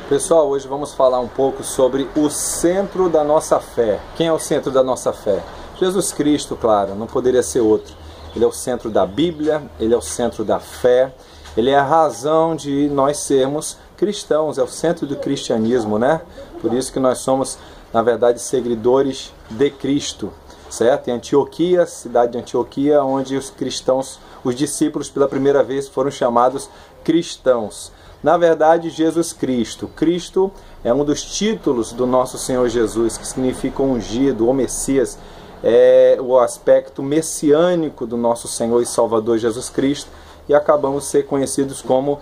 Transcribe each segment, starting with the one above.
Pessoal, hoje vamos falar um pouco sobre o centro da nossa fé. Quem é o centro da nossa fé? Jesus Cristo, claro, não poderia ser outro. Ele é o centro da Bíblia, ele é o centro da fé, ele é a razão de nós sermos cristãos, é o centro do cristianismo, né? Por isso que nós somos, na verdade, seguidores de Cristo, certo? Em Antioquia, cidade de Antioquia, onde os cristãos, os discípulos pela primeira vez foram chamados cristãos. Na verdade, Jesus Cristo. Cristo é um dos títulos do nosso Senhor Jesus, que significa ungido, ou Messias. É o aspecto messiânico do nosso Senhor e Salvador Jesus Cristo. E acabamos de ser conhecidos como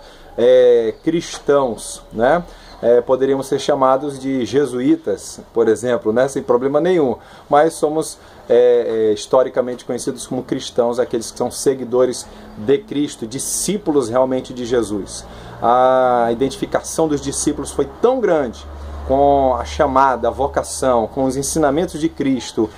cristãos, né? Poderíamos ser chamados de jesuítas, por exemplo, né? Sem problema nenhum. Mas somos historicamente conhecidos como cristãos, aqueles que são seguidores de Cristo, discípulos realmente de Jesus. A identificação dos discípulos foi tão grande com a chamada, a vocação, com os ensinamentos de Cristo,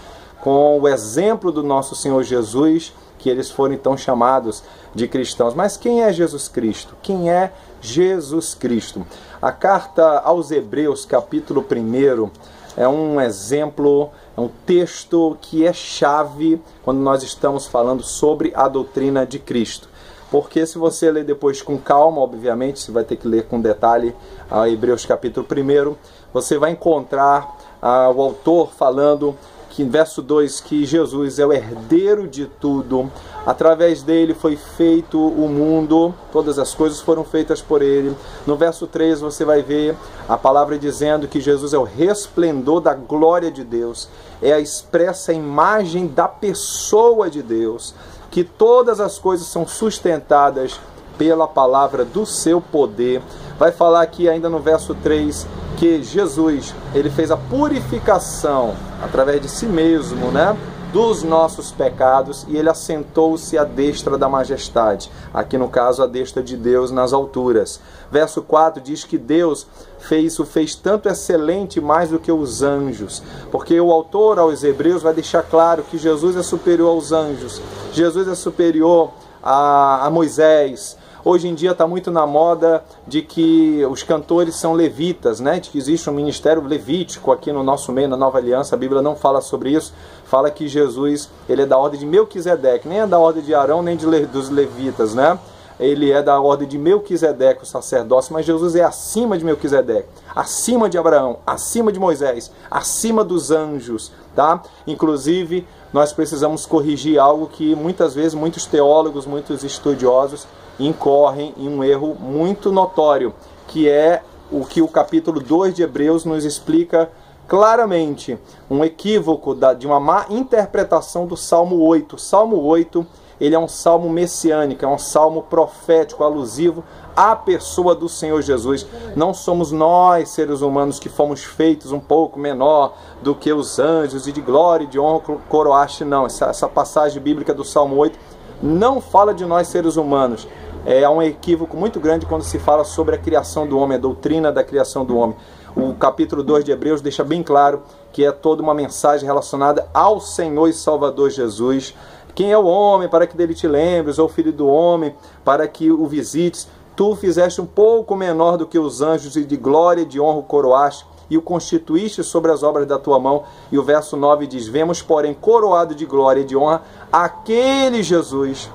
com o exemplo do nosso Senhor Jesus, que eles foram então chamados de cristãos. Mas quem é Jesus Cristo? Quem é Jesus Cristo? A carta aos Hebreus, capítulo 1, é um exemplo, é um texto que é chave quando nós estamos falando sobre a doutrina de Cristo. Porque se você ler depois com calma, obviamente, você vai ter que ler com detalhe a Hebreus capítulo 1, você vai encontrar o autor falando que em verso 2 que Jesus é o herdeiro de tudo, através dele foi feito o mundo, todas as coisas foram feitas por ele. No verso 3 você vai ver a palavra dizendo que Jesus é o resplendor da glória de Deus, é a expressa imagem da pessoa de Deus, que todas as coisas são sustentadas pela palavra do seu poder. Vai falar aqui ainda no verso 3 que Jesus, ele fez a purificação através de si mesmo, né, dos nossos pecados, e ele assentou-se à destra da majestade, aqui no caso a destra de Deus nas alturas. Verso 4 diz que Deus fez tanto excelente mais do que os anjos, porque o autor aos Hebreus vai deixar claro que Jesus é superior aos anjos, Jesus é superior a Moisés. Hoje em dia está muito na moda de que os cantores são levitas, né? De que existe um ministério levítico aqui no nosso meio, na Nova Aliança. A Bíblia não fala sobre isso. Fala que Jesus, ele é da ordem de Melquisedeque, nem é da ordem de Arão, nem dos levitas, né? Ele é da ordem de Melquisedeque, o sacerdócio, mas Jesus é acima de Melquisedeque, acima de Abraão, acima de Moisés, acima dos anjos, tá? Inclusive, nós precisamos corrigir algo que muitas vezes muitos teólogos, muitos estudiosos incorrem em um erro muito notório, que é o que o capítulo 2 de Hebreus nos explica claramente, um equívoco de uma má interpretação do Salmo 8. O Salmo 8, ele é um salmo messiânico, é um salmo profético, alusivo à pessoa do Senhor Jesus. Não somos nós, seres humanos, que fomos feitos um pouco menor do que os anjos e de glória e de honra coroaste, não. Essa passagem bíblica do Salmo 8 não fala de nós, seres humanos. É um equívoco muito grande quando se fala sobre a criação do homem, a doutrina da criação do homem. O capítulo 2 de Hebreus deixa bem claro que é toda uma mensagem relacionada ao Senhor e Salvador Jesus. Quem é o homem para que dele te lembres, ou o filho do homem para que o visites? Tu o fizeste um pouco menor do que os anjos, e de glória e de honra o coroaste, e o constituíste sobre as obras da tua mão. E o verso 9 diz: vemos, porém, coroado de glória e de honra aquele Jesus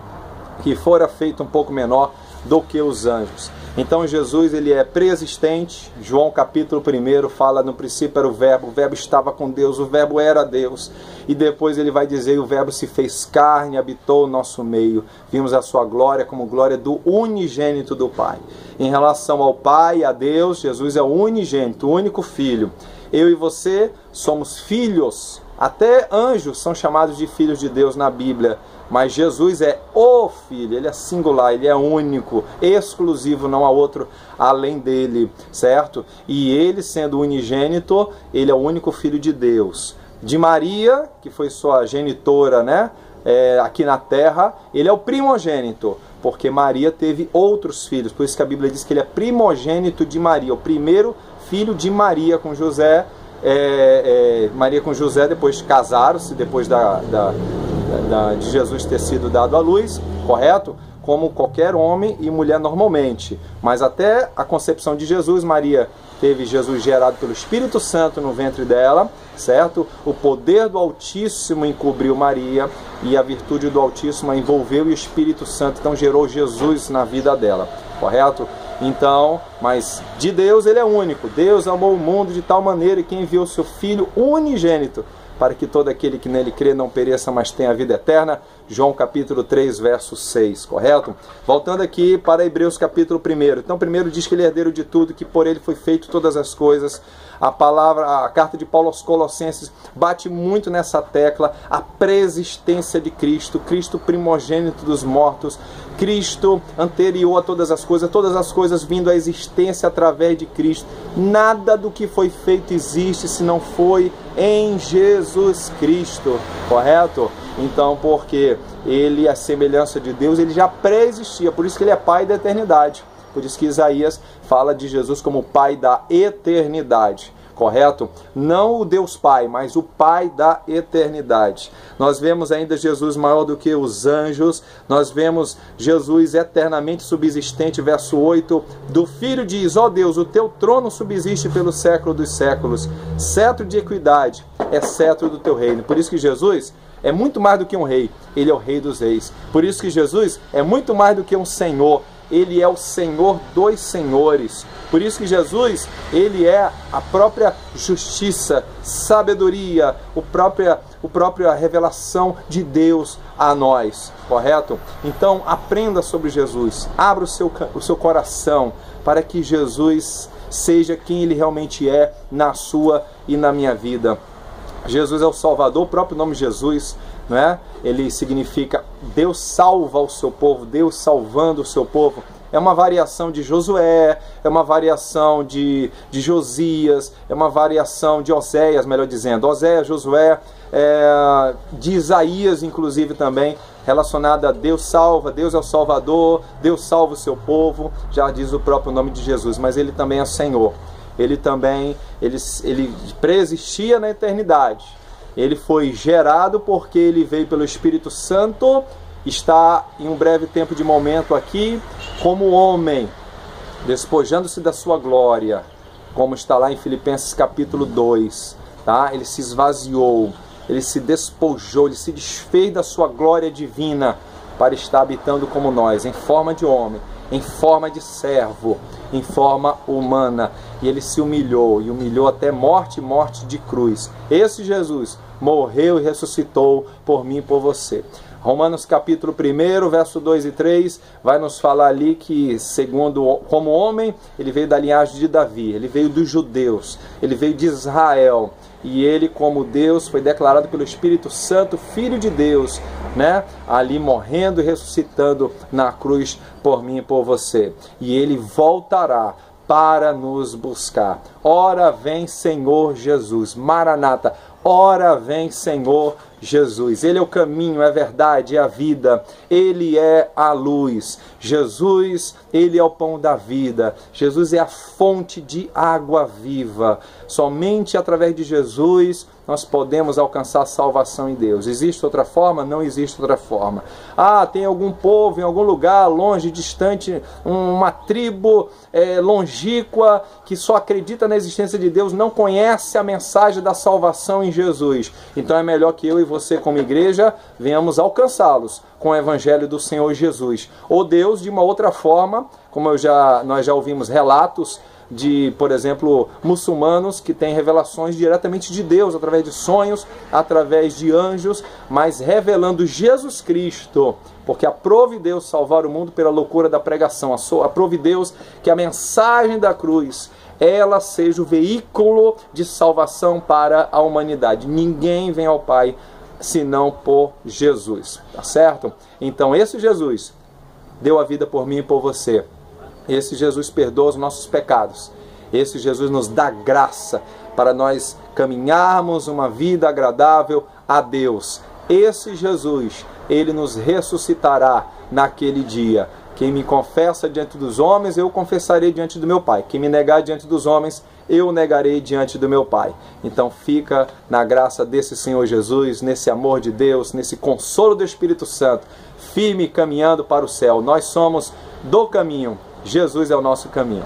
que fora feito um pouco menor do que os anjos. Então Jesus, ele é preexistente. João capítulo 1 fala: no princípio era o verbo estava com Deus, o verbo era Deus. E depois ele vai dizer: o verbo se fez carne, habitou o nosso meio. Vimos a sua glória como glória do unigênito do Pai. Em relação ao Pai, a Deus, Jesus é o unigênito, o único Filho. Eu e você somos filhos. Até anjos são chamados de filhos de Deus na Bíblia. Mas Jesus é o Filho, ele é singular, ele é único, exclusivo, não há outro além dele, certo? E ele, sendo unigênito, ele é o único Filho de Deus. De Maria, que foi sua genitora, né? Aqui na terra, ele é o primogênito, porque Maria teve outros filhos. Por isso que a Bíblia diz que ele é primogênito de Maria, o primeiro filho de Maria com José. Maria com José depois casaram-se, depois de Jesus ter sido dado à luz, correto? como qualquer homem e mulher normalmente. Mas até a concepção de Jesus, Maria teve Jesus gerado pelo Espírito Santo no ventre dela, certo? O poder do Altíssimo encobriu Maria e a virtude do Altíssimo a envolveu e o Espírito Santo então gerou Jesus na vida dela, correto? Então, mas de Deus ele é único. Deus amou o mundo de tal maneira que enviou seu Filho unigênito para que todo aquele que nele crê não pereça, mas tenha a vida eterna. João capítulo 3, verso 6, correto? Voltando aqui para Hebreus capítulo 1. Então, primeiro diz que ele é herdeiro de tudo, que por ele foi feito todas as coisas. A carta de Paulo aos Colossenses bate muito nessa tecla, a preexistência de Cristo, Cristo primogênito dos mortos, Cristo anterior a todas as coisas vindo à existência através de Cristo. Nada do que foi feito existe se não foi em Jesus Cristo, correto? Então, porque ele, a semelhança de Deus, ele já pré-existia, por isso que ele é Pai da eternidade. Por isso que Isaías fala de Jesus como Pai da eternidade, correto? Não o Deus Pai, mas o Pai da eternidade. Nós vemos ainda Jesus maior do que os anjos, nós vemos Jesus eternamente subsistente, verso 8, do Filho diz, ó Deus, o teu trono subsiste pelo século dos séculos, cetro de equidade é cetro do teu reino. Por isso que Jesus é muito mais do que um rei, ele é o Rei dos reis. Por isso que Jesus é muito mais do que um Senhor, ele é o Senhor dos senhores. Por isso que Jesus, ele é a própria justiça, sabedoria, a própria revelação de Deus a nós, correto? Então, aprenda sobre Jesus, abra o seu coração para que Jesus seja quem ele realmente é na sua e na minha vida. Jesus é o Salvador, o próprio nome Jesus, não é? Ele significa Deus salva o seu povo, Deus salvando o seu povo. É uma variação de Josué, é uma variação de Josias, é uma variação de Oséias, melhor dizendo. Oséias, Josué, de Isaías, inclusive também, relacionada a Deus salva, Deus é o Salvador, Deus salva o seu povo, já diz o próprio nome de Jesus, mas ele também é Senhor. Ele também, ele preexistia na eternidade. Ele foi gerado porque ele veio pelo Espírito Santo, está em um breve tempo de momento aqui, como homem, despojando-se da sua glória, como está lá em Filipenses capítulo 2, tá? Ele se esvaziou, ele se despojou, ele se desfez da sua glória divina para estar habitando como nós, em forma de homem, em forma de servo, em forma humana, e ele se humilhou, e humilhou até morte de cruz. Esse Jesus morreu e ressuscitou por mim e por você. Romanos capítulo 1, verso 2 e 3, vai nos falar ali que, segundo, como homem, ele veio da linhagem de Davi, ele veio dos judeus, ele veio de Israel, e ele, como Deus, foi declarado pelo Espírito Santo, Filho de Deus, né? Ali morrendo e ressuscitando na cruz por mim e por você. E ele voltará para nos buscar. Ora vem Senhor Jesus, Maranata, ora vem Senhor Jesus. Ele é o caminho, é a verdade, é a vida. Ele é a luz. Jesus, ele é o pão da vida. Jesus é a fonte de água viva. Somente através de Jesus nós podemos alcançar salvação em Deus. Existe outra forma? Não existe outra forma. Ah, tem algum povo em algum lugar longe, distante, uma tribo longínqua que só acredita na existência de Deus, não conhece a mensagem da salvação em Jesus. Então é melhor que eu e você, como igreja, venhamos alcançá-los com o evangelho do Senhor Jesus. Ou Deus, de uma outra forma, como nós já ouvimos relatos de, por exemplo, muçulmanos que têm revelações diretamente de Deus, através de sonhos, através de anjos, mas revelando Jesus Cristo, porque aprove Deus salvar o mundo pela loucura da pregação, aprove Deus que a mensagem da cruz, ela seja o veículo de salvação para a humanidade. Ninguém vem ao Pai senão por Jesus, tá certo? Então esse Jesus deu a vida por mim e por você. Esse Jesus perdoa os nossos pecados. Esse Jesus nos dá graça para nós caminharmos uma vida agradável a Deus. Esse Jesus, ele nos ressuscitará naquele dia. Quem me confessa diante dos homens, eu confessarei diante do meu Pai. Quem me negar diante dos homens, eu negarei diante do meu Pai. Então fica na graça desse Senhor Jesus, nesse amor de Deus, nesse consolo do Espírito Santo, firme caminhando para o céu. Nós somos do caminho. Jesus é o nosso caminho.